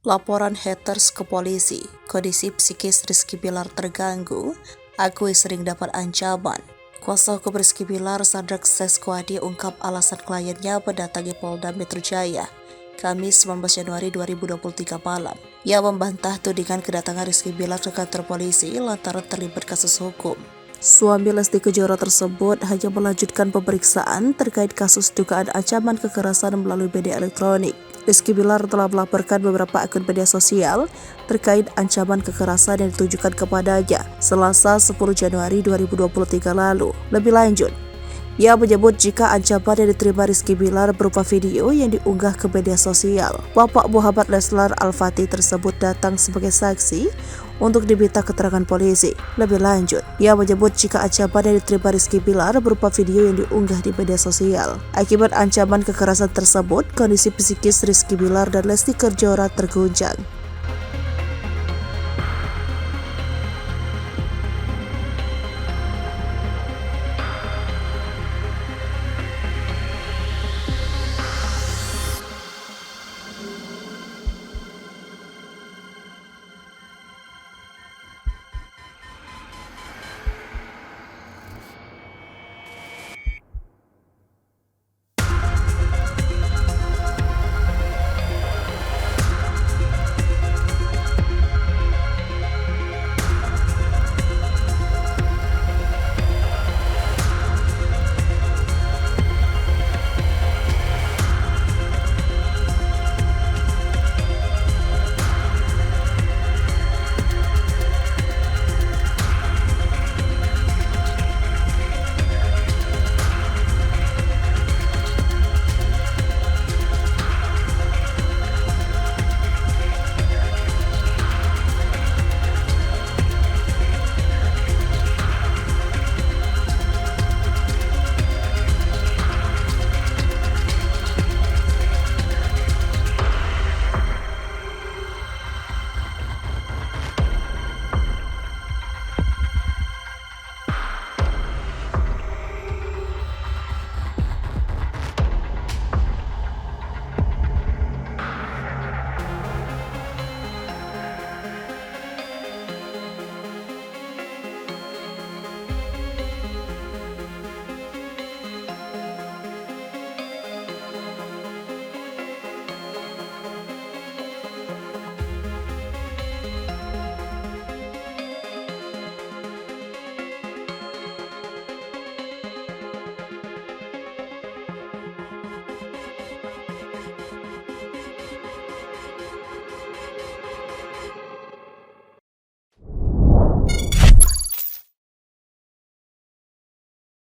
Laporan haters ke polisi, kondisi psikis Rizky Bilar terganggu, akui sering dapat ancaman. Kuasa hukum Rizky Bilar, Sadrak Seskwadi, ungkap alasan kliennya mendatangi Polda Metro Jaya, Kamis 19 Januari 2023 malam. Ia membantah tudingan kedatangan Rizky Bilar ke kantor polisi lantaran terlibat kasus hukum. Suami Lesti Kejora tersebut hanya melanjutkan pemeriksaan terkait kasus dugaan ancaman kekerasan melalui media elektronik. Rizky Bilar telah melaporkan beberapa akun media sosial terkait ancaman kekerasan yang ditujukan kepadanya Selasa 10 Januari 2023 lalu. Lebih lanjut, ia menyebut jika ancaman yang diterima Rizky Bilar berupa video yang diunggah ke media sosial. Bapak Muhammad Leslar Al-Fatih tersebut datang sebagai saksi untuk diminta keterangan polisi. Lebih lanjut, ia menyebut jika ancaman yang diterima Rizky Bilar berupa video yang diunggah di media sosial. Akibat ancaman kekerasan tersebut, kondisi psikis Rizky Bilar dan Lesti Kejora terguncang.